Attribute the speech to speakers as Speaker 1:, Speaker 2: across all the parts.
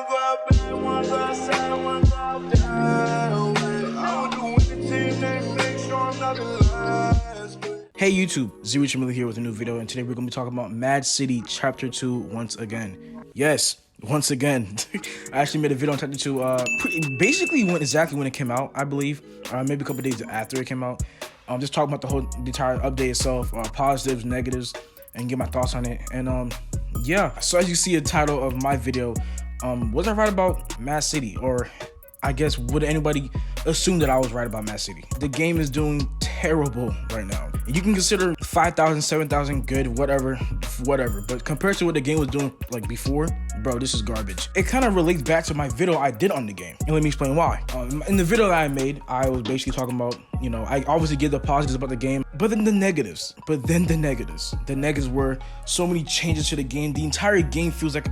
Speaker 1: Hey YouTube, CHPT here with a new video, and today we're going to be talking about Mad City Chapter 2 once again. Yes, once again. I actually made a video on Chapter 2, basically exactly when it came out, I believe, maybe a couple days after it came out. Just talking about the entire update itself, positives, negatives, and get my thoughts on it. And yeah, so as you see the title of my video, was I right about Mad City? Or I guess would anybody assume that I was right about Mad City? The game is doing terrible right now. You can consider 5,000, 7,000 good, whatever, but compared to what the game was doing like before, bro, this is garbage. It kind of relates back to my video I did on the game, and let me explain why. In the video that I made, I was basically talking about, you know, I obviously give the positives about the game, but then the negatives. The negatives were so many changes to the game. The entire game feels like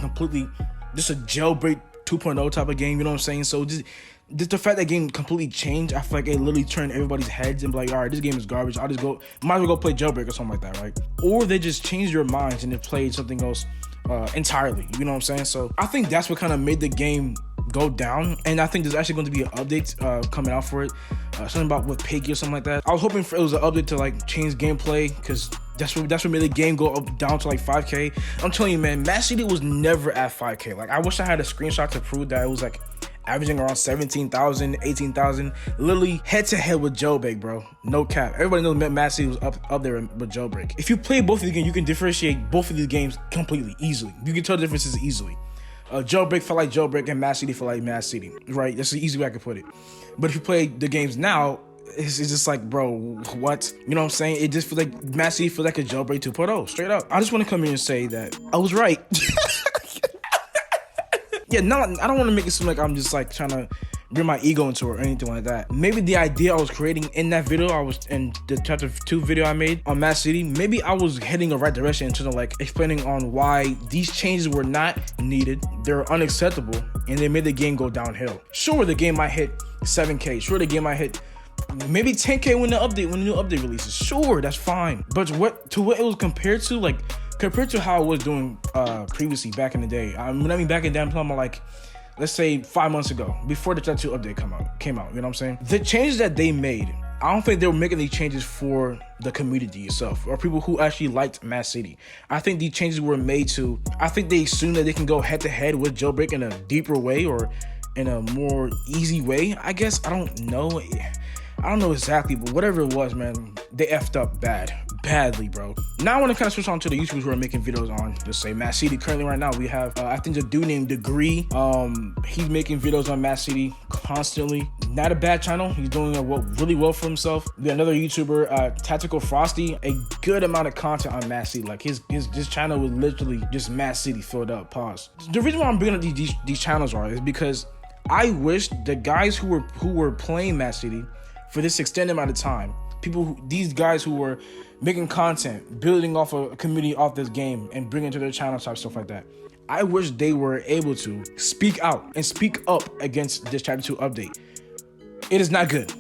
Speaker 1: just a jailbreak 2.0 type of game, you know what I'm saying? So just the fact that game completely changed, I feel like it literally turned everybody's heads and be like, all right, this game is garbage. Might as well go play Jailbreak or something like that, right? Or they just changed their minds and they played something else entirely, you know what I'm saying? So I think that's what kind of made the game go down, and I think there's actually going to be an update coming out for it, something about with Piggy or something like that. I was hoping it was an update to like change gameplay, because that's what made the game go down to like 5K. I'm telling you, man, Mad City was never at 5K. Like, I wish I had a screenshot to prove that it was like averaging around 17,000, 18,000, literally head to head with Jailbreak, bro. No cap. Everybody knows Mad City was up there with Jailbreak. If you play both of the games, you can differentiate both of these games completely, easily. You can tell the differences easily. Jailbreak felt like Jailbreak and Mad City felt like Mad City, right? That's the easy way I could put it. But if you play the games now, it's just like, bro, what? You know what I'm saying? It just feels like Mad City feels like a Jailbreak 2.0, straight up. I just want to come here and say that I was right. Yeah, no, I don't want to make it seem like I'm just like trying to bring my ego into it or anything like that. Maybe the idea I was creating in that video, in the Chapter 2 video I made on Mad City, maybe I was heading the right direction in terms of like explaining on why these changes were not needed, they're unacceptable, and they made the game go downhill. Sure, the game might hit 7K. Sure, the game might hit maybe 10K when the new update releases. Sure, that's fine. But what it was compared to, like, compared to how I was doing previously back in the day. When I mean back in the day, I'm talking about like, let's say 5 months ago, before the Chapter 2 update came out, you know what I'm saying? The changes that they made, I don't think they were making these changes for the community itself or people who actually liked Mad City. I think these changes were made I think they assume that they can go head to head with Jailbreak in a deeper way or in a more easy way, I guess. I don't know exactly, but whatever it was, man, they effed up badly, bro. Now I want to kind of switch on to the YouTubers who are making videos on, just say, Mad City. Currently right now we have, I think, a dude named Degree. He's making videos on Mad City constantly. Not a bad channel. He's doing really well for himself. We got another YouTuber, Tactical Frosty, a good amount of content on Mad City. Like his channel was literally just Mad City filled up. Pause. The reason why I'm bringing up these channels is because I wish the guys who were playing Mad City for this extended amount of time, these guys who were making content, building off a community off this game and bringing it to their channel type stuff like that, I wish they were able to speak out and speak up against this Chapter 2 update. It is not good.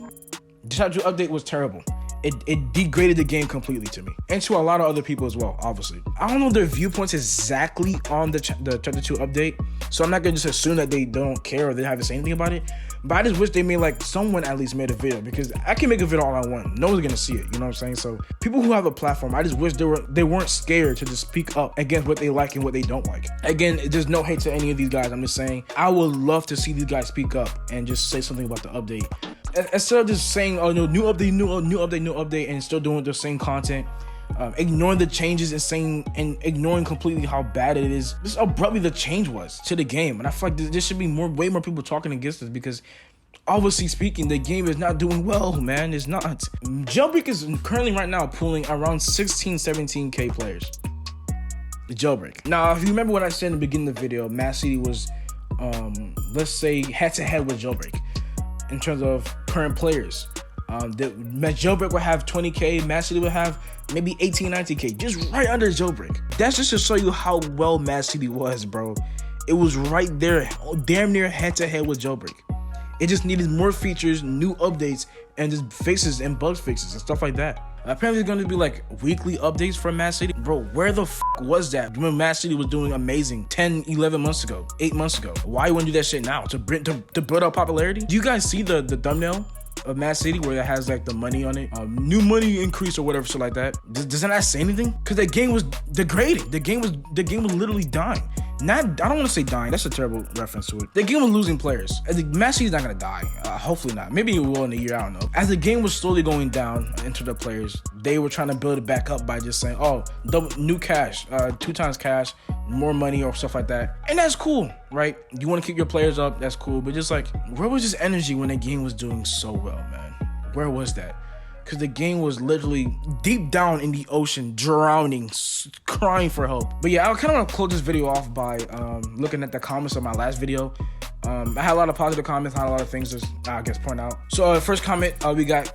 Speaker 1: The Chapter 2 update was terrible. It degraded the game completely to me, and to a lot of other people as well, obviously. I don't know their viewpoints exactly on the Chapter 2 update, so I'm not gonna just assume that they don't care or they haven't said anything about it. But I just wish they made, like, someone at least made a video, because I can make a video all I want. No one's gonna see it, you know what I'm saying? So people who have a platform, I just wish they weren't scared to just speak up against what they like and what they don't like. Again, there's no hate to any of these guys. I'm just saying I would love to see these guys speak up and just say something about the update, instead of just saying, oh no, new update, and still doing the same content, ignoring the changes and ignoring completely how bad it is. Just abruptly the change was to the game, and I feel like there should be way more people talking against this, because obviously speaking, the game is not doing well, man. It's not. Jailbreak is currently right now pulling around 16, 17K players. The Jailbreak. Now, if you remember what I said in the beginning of the video, Mad City was, let's say, head to head with Jailbreak in terms of current players. Jailbreak would have 20K, Mad City would have maybe 18, 19K, just right under Jailbreak. That's just to show you how well Mad City was, bro. It was right there, damn near head to head with Jailbreak. It just needed more features, new updates, and just fixes and bug fixes and stuff like that. Apparently, it's going to be like weekly updates for Mad City. Bro, where the was that when Mad City was doing amazing 10, 11 months ago, 8 months ago? Why you want to do that shit now? To build up popularity? Do you guys see the thumbnail of Mad City where it has like the money on it? New money increase or whatever, shit like that. Doesn't that say anything? Because the game was degrading. The game was literally dying. I don't want to say dying. That's a terrible reference to it. The game was losing players. Mad City's not gonna die. Hopefully not. Maybe it will in a year. I don't know. As the game was slowly going down into the players, they were trying to build it back up by just saying, "Oh, new cash, 2 times cash, more money or stuff like that." And that's cool, right? You want to keep your players up. That's cool. But just like, where was this energy when the game was doing so well, man? Where was that? Because the game was literally deep down in the ocean, drowning, crying for help. But yeah, I kind of want to close this video off by looking at the comments of my last video. I had a lot of positive comments, had a lot of things to, I guess, point out. So first comment, we got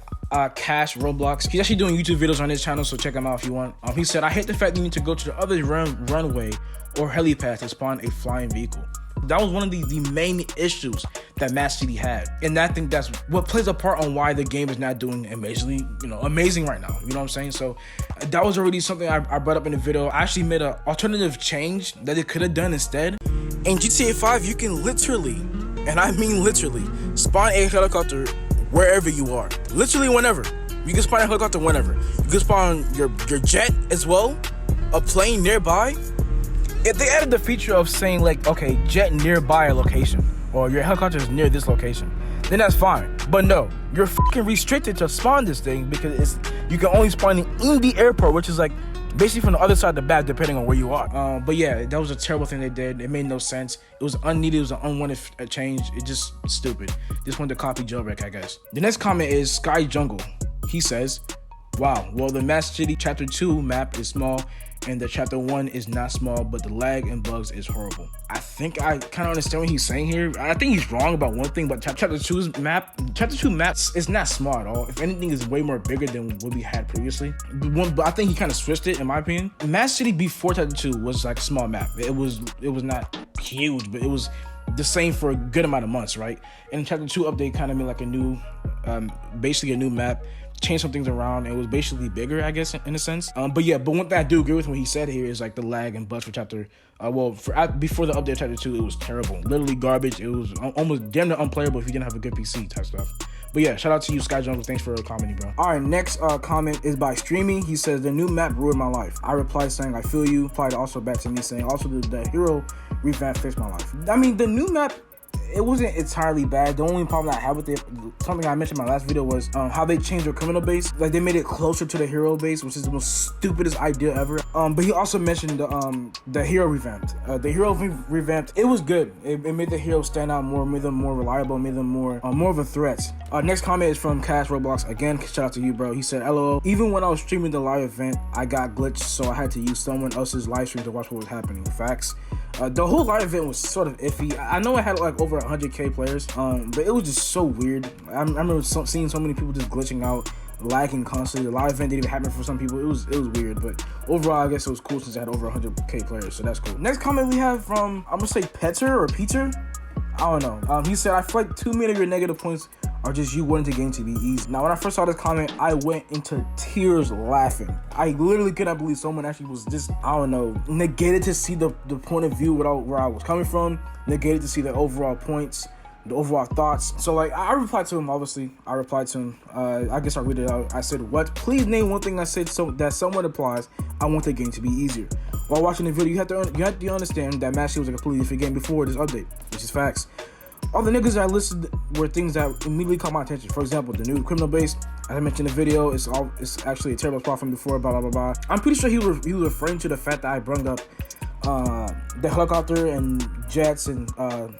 Speaker 1: Cash Roblox. He's actually doing YouTube videos on his channel, so check him out if you want. He said, "I hate the fact that you need to go to the other runway or helipad to spawn a flying vehicle." That was one of the main issues that Mad City had. And I think that's what plays a part on why the game is not doing amazing right now. You know what I'm saying? So that was already something I brought up in the video. I actually made an alternative change that it could have done instead. In GTA 5, you can literally, and I mean literally, spawn a helicopter wherever you are. Literally whenever. You can spawn a helicopter whenever. You can spawn your jet as well, a plane nearby. If they added the feature of saying like, okay, jet nearby a location, or your helicopter is near this location, then that's fine. But no, you're fucking restricted to spawn this thing because you can only spawn it in the airport, which is like basically from the other side of the map, depending on where you are. But yeah, that was a terrible thing they did. It made no sense. It was unneeded. It was an unwanted change. It just stupid. Just wanted to copy Jailbreak, I guess. The next comment is Sky Jungle. He says, "Wow, well, the Mad City Chapter 2 map is small and the Chapter 1 is not small, but the lag and bugs is horrible." I think I kind of understand what he's saying here. I think he's wrong about one thing, but Chapter 2's map, Chapter 2 maps is not small at all. If anything, is way more bigger than what we had previously. But I think he kind of switched it, in my opinion. Mad City before Chapter 2 was like a small map. It was not huge, but it was the same for a good amount of months, right? And Chapter 2 update kind of made like a new, basically a new map, changed some things around. It was basically bigger, I guess, in a sense. But one thing I do agree with what he said here is like the lag and bugs for Chapter, before the update of Chapter 2, it was terrible. Literally garbage. It was almost damn near unplayable if you didn't have a good PC type stuff. But yeah, shout out to you, Sky Jungle. Thanks for commenting, bro. All right, next comment is by Streamy. He says, "The new map ruined my life." I replied saying, "I feel you." Replied also back to me saying, "Also, the hero revamp fixed my life." I mean, the new map, it wasn't entirely bad. The only problem I had with it, something I mentioned in my last video, was how they changed their criminal base. Like, they made it closer to the hero base, which is the most stupidest idea ever. But he also mentioned the hero revamped. The hero revamped. It was good. It made the hero stand out more, made them more reliable, made them more of a threat. Next comment is from Cash Roblox. Again, shout out to you, bro. He said, "LOL. Even when I was streaming the live event, I got glitched, so I had to use someone else's live stream to watch what was happening." Facts. The whole live event was sort of iffy. I know it had like over 100k players, but it was just so weird. I remember seeing so many people just glitching out, lagging constantly. The live event didn't even happen for some people. It was weird, but overall, I guess it was cool since it had over 100k players, so that's cool. Next comment we have from, I'm gonna say Peter or Peter. I don't know. He said, "I feel like too many of your negative points are just you wanting the game to be easy." Now, when I first saw this comment, I went into tears laughing. I literally could not believe someone actually was just, I don't know, negated to see the point of view where I was coming from, negated to see the overall points, the overall thoughts. So like, I replied to him, obviously. I replied to him. I guess I'll read it out. I said, "What? Please name one thing I said so that somewhat applies. I want the game to be easier." While watching the video, you have to understand that Mad City was a completely different game before this update, which is facts. All the niggas that I listed were things that immediately caught my attention. For example, the new criminal base, as I mentioned in the video, it's actually a terrible spot from before, blah, blah, blah, blah. I'm pretty sure he was referring to the fact that I brought up the helicopter and jets and the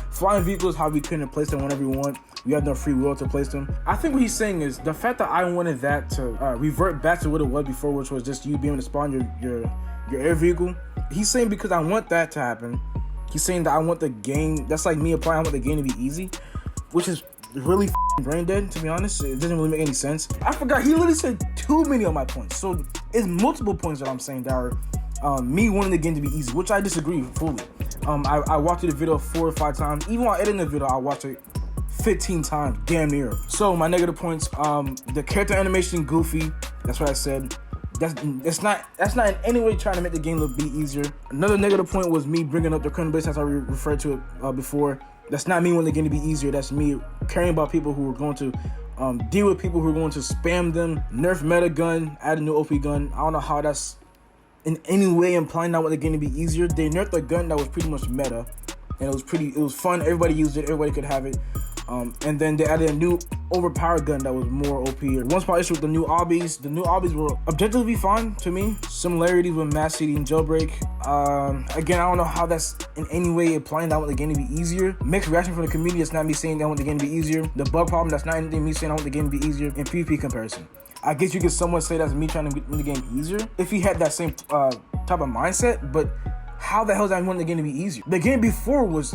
Speaker 1: flying vehicles, how we couldn't place them whenever we want. We had no free will to place them. I think what he's saying is the fact that I wanted that to revert back to what it was before, which was just you being able to spawn your air vehicle. He's saying because I want that to happen. He's saying that I want the game, that's like me applying, I want the game to be easy, which is really brain dead, to be honest. It doesn't really make any sense. I forgot, he literally said too many of my points. So it's multiple points that I'm saying that are me wanting the game to be easy, which I disagree fully. I watched the video 4 or 5 times. Even while editing the video, I watched it 15 times, damn near. So my negative points, the character animation goofy. That's what I said. That's not in any way trying to make the game look be easier. Another negative point was me bringing up the current base as I referred to it before. That's not me wanting the game to be easier. That's me caring about people who are going to deal with people who are going to spam them. Nerf meta gun, add a new OP gun. I don't know how that's in any way implying that want the game to be easier. They nerfed a gun that was pretty much meta, and it was fun. Everybody used it. Everybody could have it. And then they added a new overpowered gun that was more OP. One small issue with the new obbies. The new obbies were objectively fine to me. Similarities with Mass City and Jailbreak. Again, I don't know how that's in any way implying that I want the game to be easier. Mixed reaction from the community. It's not me saying that I want the game to be easier. The bug problem, that's not anything me saying I want the game to be easier. In PvP comparison, I guess you could somewhat say that's me trying to make the game easier if he had that same type of mindset. But how the hell is that wanting the game to be easier? The game before was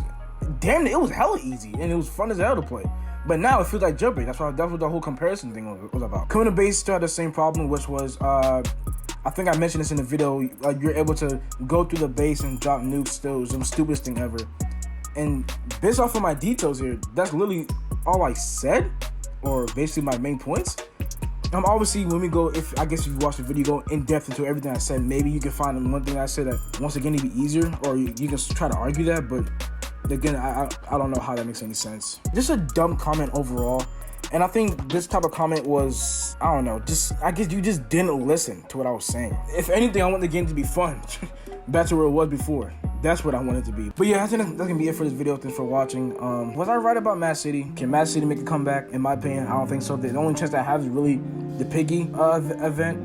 Speaker 1: damn, it was hella easy and it was fun as hell to play. But now it feels like Jailbreak. That's what the whole comparison thing was about. Coming to base still had the same problem, which was I think I mentioned this in the video. You're able to go through the base and drop nukes. Still, it was the stupidest thing ever. And based off of my details here, that's literally all I said, or basically my main points. Obviously, when we go, if you watch the video, go in depth into everything I said, maybe you can find one thing I said that wants the game to be easier, or you can try to argue that. But again, I don't know how that makes any sense. Just a dumb comment overall. And I think this type of comment was, I don't know, I guess you just didn't listen to what I was saying. If anything, I want the game to be fun. Back to where it was before. That's what I want it to be. But yeah, I think that's gonna be it for this video. Thanks for watching. Was I right about Mass City? Can Mass City make a comeback? In my opinion, I don't think so. The only chance I have is really the Piggy event,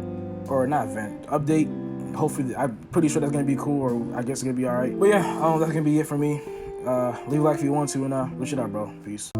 Speaker 1: or not event, update. Hopefully, I'm pretty sure that's gonna be cool, or I guess it's gonna be alright. But yeah, that's gonna be it for me. Leave a like if you want to, and wish it out, bro. Peace.